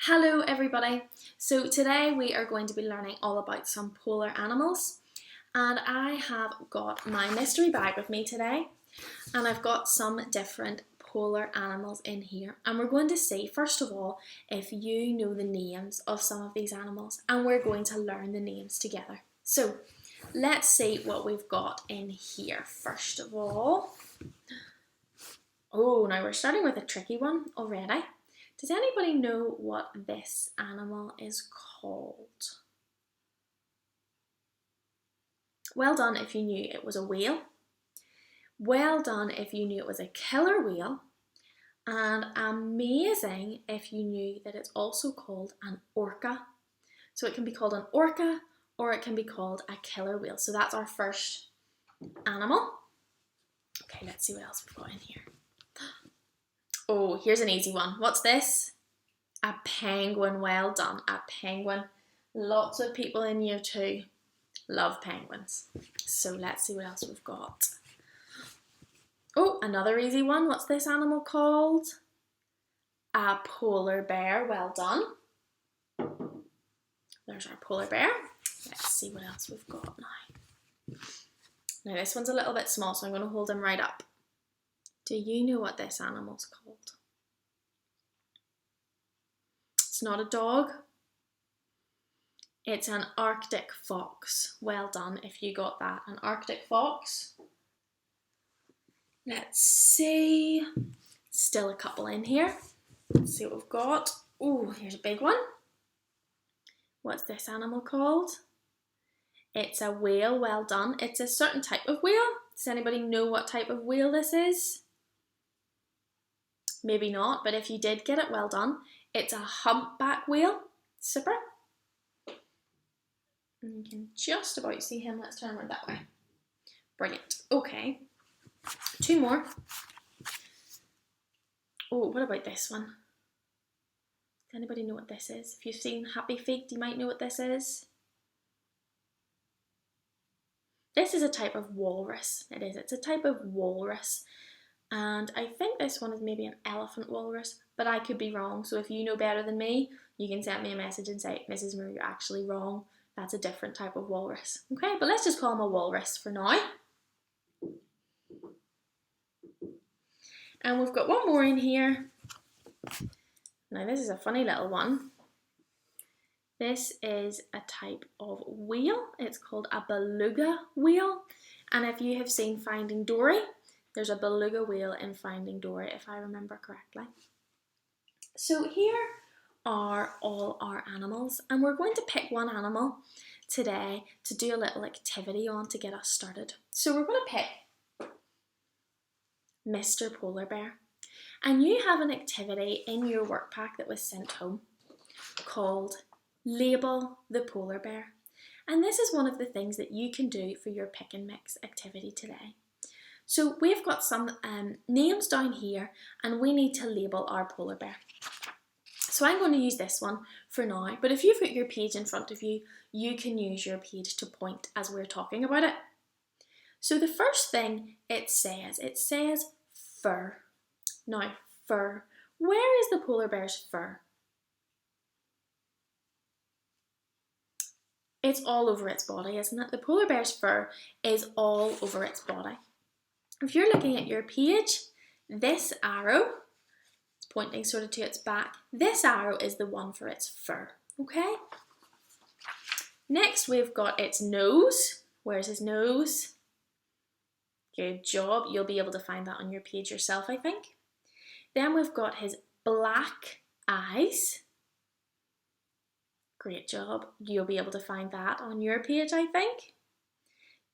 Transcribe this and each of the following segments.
Hello everybody. So today we are going to be learning all about some polar animals, and I have got my mystery bag with me today, and I've got some different polar animals in here, and we're going to see first of all if you know the names of some of these animals, and we're going to learn the names together. So let's see what we've got in here first of all. Oh, now we're starting with a tricky one already. Does anybody know what this animal is called? Well done if you knew it was a whale. Well done if you knew it was a killer whale. And amazing if you knew that it's also called an orca. So it can be called an orca or it can be called a killer whale. So that's our first animal. Okay, let's see what else we've got in here. Oh, here's an easy one. What's this? A penguin. Well done, a penguin. Lots of people in year 2 love penguins. So let's see what else we've got. Oh, another easy one. What's this animal called? A polar bear. Well done. There's our polar bear. Let's see what else we've got now. Now this one's a little bit small, so I'm going to hold him right up. Do you know what this animal's called? It's not a dog. It's an Arctic fox. Well done if you got that. An Arctic fox. Let's see. Still a couple in here. Let's see what we've got. Oh, here's a big one. What's this animal called? It's a whale. Well done. It's a certain type of whale. Does anybody know what type of whale this is? Maybe not, but if you did get it, well done. It's a humpback whale. Super. And you can just about see him. Let's turn around that way. Brilliant. Okay. 2 more. Oh, what about this one? Does anybody know what this is? If you've seen Happy Feet, you might know what this is. This is a type of walrus. It is. It's a type of walrus. And I think this one is maybe an elephant walrus, but I could be wrong. So if you know better than me, you can send me a message and say, Mrs. Moore, you're actually wrong. That's a different type of walrus. Okay, but let's just call him a walrus for now. And we've got one more in here. Now this is a funny little one. This is a type of whale. It's called a beluga whale. And if you have seen Finding Dory, there's a beluga whale in Finding Dory, if I remember correctly. So here are all our animals, and we're going to pick one animal today to do a little activity on to get us started. So we're going to pick Mr. Polar Bear. And you have an activity in your work pack that was sent home called Label the Polar Bear. And this is one of the things that you can do for your pick and mix activity today. So we've got some names down here, and we need to label our polar bear. So I'm going to use this one for now, but if you've got your page in front of you, you can use your page to point as we're talking about it. So the first thing it says fur. Now, fur. Where is the polar bear's fur? It's all over its body, isn't it? The polar bear's fur is all over its body. If you're looking at your page, this arrow, it's pointing sort of to its back, this arrow is the one for its fur, okay? Next we've got its nose. Where's his nose? Good job, you'll be able to find that on your page yourself, I think. Then we've got his black eyes. Great job, you'll be able to find that on your page, I think.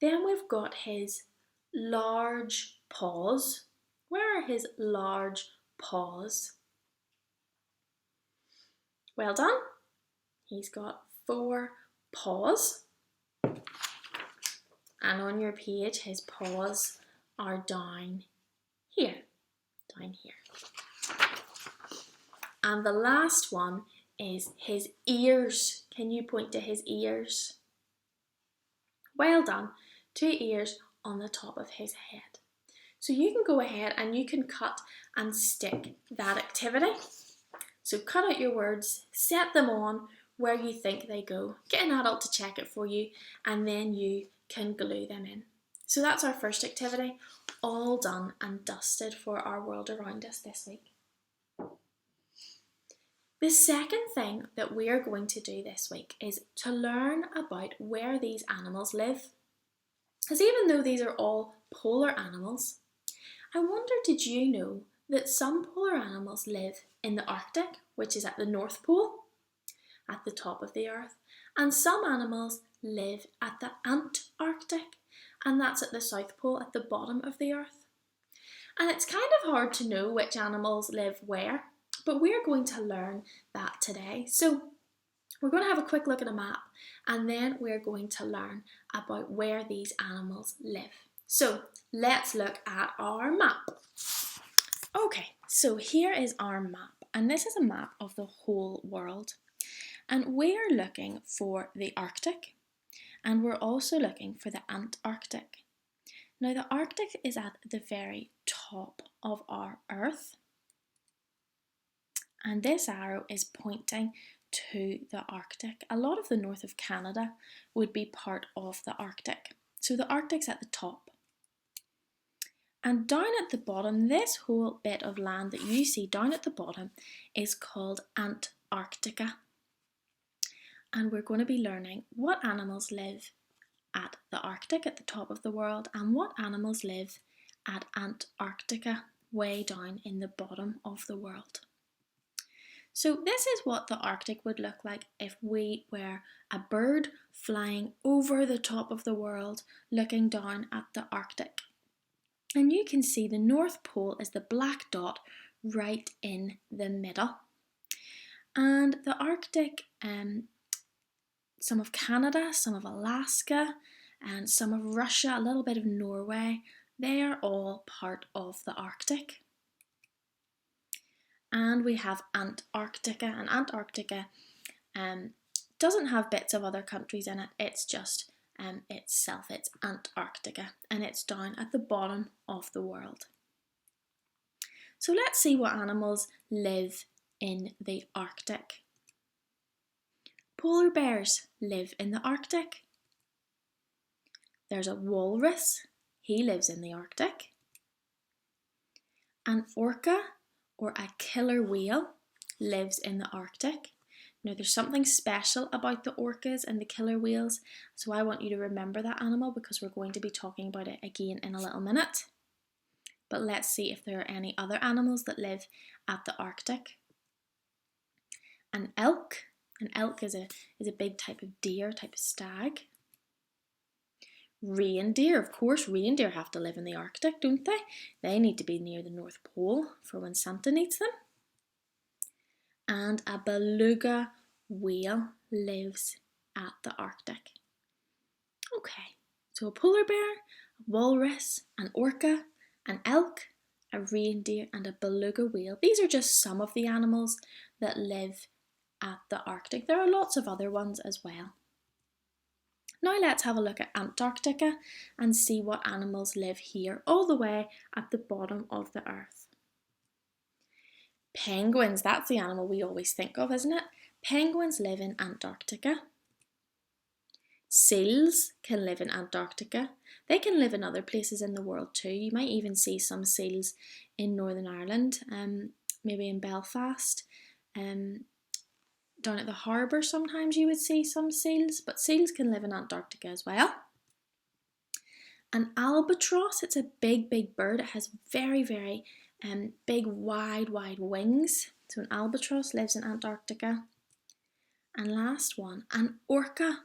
Then we've got his large paws. Where are his large paws? Well done. He's got 4 paws. And on your page, his paws are down here. Down here. And the last one is his ears. Can you point to his ears? Well done. 2 ears on the top of his head. So you can go ahead and you can cut and stick that activity. So cut out your words, set them on where you think they go, get an adult to check it for you, and then you can glue them in. So that's our first activity, all done and dusted for our world around us this week. The second thing that we are going to do this week is to learn about where these animals live. Because even though these are all polar animals, I wonder, did you know that some polar animals live in the Arctic, which is at the North Pole, at the top of the earth, and some animals live at the Antarctic, and that's at the South Pole, at the bottom of the earth. And it's kind of hard to know which animals live where, but we're going to learn that today. So we're going to have a quick look at a map, and then we're going to learn about where these animals live. So let's look at our map. Okay, so here is our map, and this is a map of the whole world. And we're looking for the Arctic, and we're also looking for the Antarctic. Now the Arctic is at the very top of our Earth, and this arrow is pointing to the Arctic. A lot of the north of Canada would be part of the Arctic. So the Arctic's at the top. And down at the bottom, this whole bit of land that you see down at the bottom is called Antarctica. And we're going to be learning what animals live at the Arctic at the top of the world and what animals live at Antarctica way down in the bottom of the world. So this is what the Arctic would look like if we were a bird flying over the top of the world looking down at the Arctic. And you can see the North Pole is the black dot right in the middle. And the Arctic, some of Canada, some of Alaska, and some of Russia, a little bit of Norway, they are all part of the Arctic. And we have Antarctica, and Antarctica doesn't have bits of other countries in it, it's just itself, it's Antarctica, and it's down at the bottom of the world. So let's see what animals live in the Arctic. Polar bears live in the Arctic. There's a walrus, he lives in the Arctic. An orca, or a killer whale, lives in the Arctic. Now there's something special about the orcas and the killer whales, so I want you to remember that animal because we're going to be talking about it again in a little minute. But let's see if there are any other animals that live at the Arctic. An elk is a big type of deer, type of stag. Reindeer, of course, reindeer have to live in the Arctic, don't they? They need to be near the North Pole for when Santa needs them. And a beluga whale lives at the Arctic. Okay, so a polar bear, a walrus, an orca, an elk, a reindeer and a beluga whale. These are just some of the animals that live at the Arctic. There are lots of other ones as well. Now let's have a look at Antarctica and see what animals live here, all the way at the bottom of the earth. Penguins, that's the animal we always think of, isn't it? Penguins live in Antarctica. Seals can live in Antarctica. They can live in other places in the world too. You might even see some seals in Northern Ireland, maybe in Belfast. Down at the harbour sometimes you would see some seals, but seals can live in Antarctica as well. An albatross, it's a big bird. It has very big wide wings. So an albatross lives in Antarctica. And last one, an orca.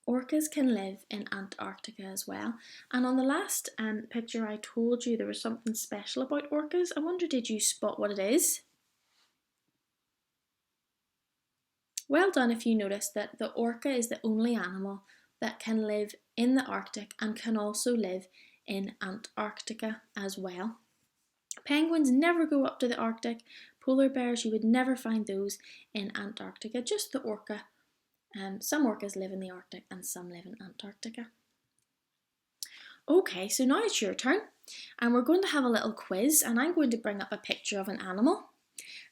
Orcas can live in Antarctica as well. And on the last picture I told you there was something special about orcas. I wonder, did you spot what it is? Well done if you noticed that the orca is the only animal that can live in the Arctic and can also live in Antarctica as well. Penguins never go up to the Arctic. Polar bears, you would never find those in Antarctica, just the orca. Some orcas live in the Arctic and some live in Antarctica. Okay, so now it's your turn and we're going to have a little quiz and I'm going to bring up a picture of an animal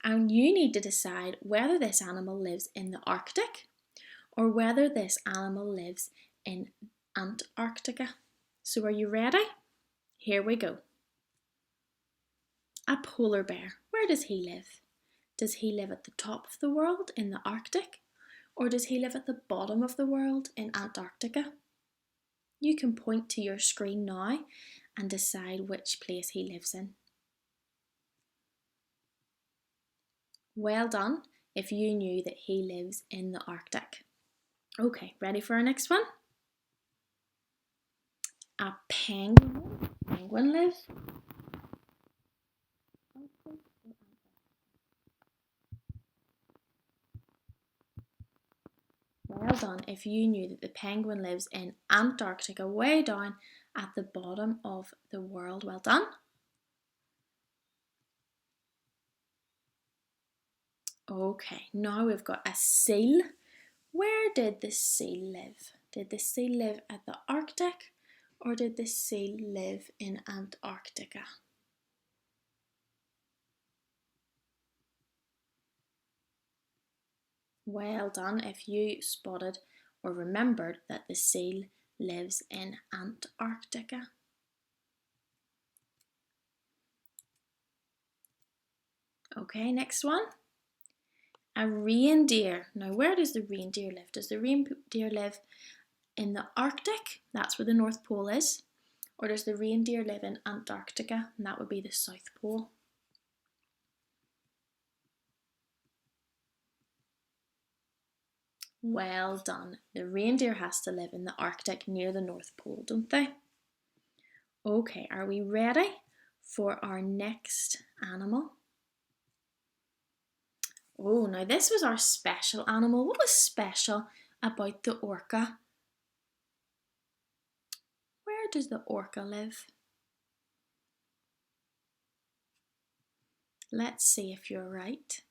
And you need to decide whether this animal lives in the Arctic or whether this animal lives in Antarctica. So are you ready? Here we go. A polar bear. Where does he live? Does he live at the top of the world in the Arctic? Or does he live at the bottom of the world in Antarctica? You can point to your screen now and decide which place he lives in. Well done if you knew that he lives in the Arctic. Okay, ready for our next one? A penguin. Penguin lives. Well done if you knew that the penguin lives in Antarctica, way down at the bottom of the world. Well done. Okay, now we've got a seal. Where did the seal live? Did the seal live at the Arctic or did the seal live in Antarctica? Well done if you spotted or remembered that the seal lives in Antarctica. Okay, next one. A reindeer. Now, where does the reindeer live? Does the reindeer live in the Arctic? That's where the North Pole is. Or does the reindeer live in Antarctica? And that would be the South Pole. Well done. The reindeer has to live in the Arctic near the North Pole, don't they? Okay, are we ready for our next animal? Oh, now this was our special animal. What was special about the orca? Where does the orca live? Let's see if you're right.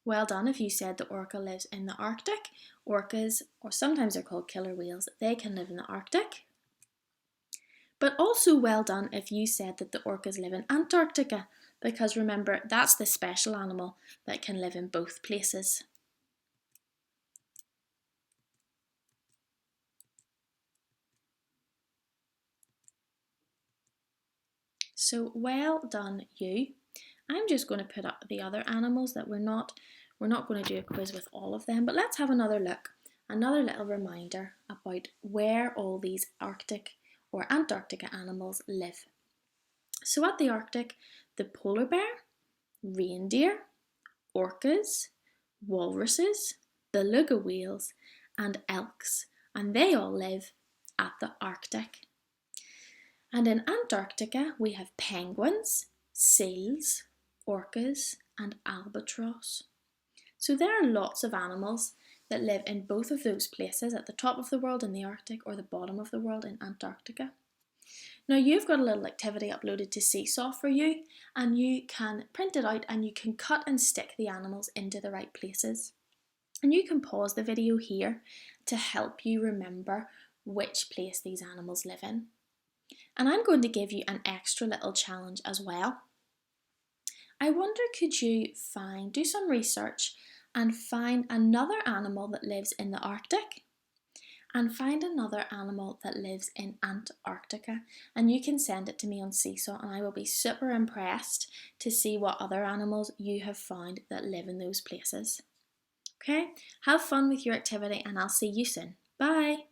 Well done if you said the orca lives in the Arctic. Orcas, or sometimes they're called killer whales, they can live in the Arctic. But also well done if you said that the orcas live in Antarctica, because remember, that's the special animal that can live in both places. So well done you. I'm just going to put up the other animals that we're not going to do a quiz with all of them, but let's have another look. Another little reminder about where all these Arctic or Antarctica animals live. So at the Arctic, the polar bear, reindeer, orcas, walruses, beluga whales and elks, and they all live at the Arctic. And in Antarctica we have penguins, seals, orcas and albatross. So there are lots of animals that live in both of those places, at the top of the world in the Arctic or the bottom of the world in Antarctica. Now you've got a little activity uploaded to Seesaw for you, and you can print it out and you can cut and stick the animals into the right places. And you can pause the video here to help you remember which place these animals live in. And I'm going to give you an extra little challenge as well. I wonder, could you do some research and find another animal that lives in the Arctic and find another animal that lives in Antarctica, and you can send it to me on Seesaw and I will be super impressed to see what other animals you have found that live in those places. Okay, have fun with your activity and I'll see you soon. Bye!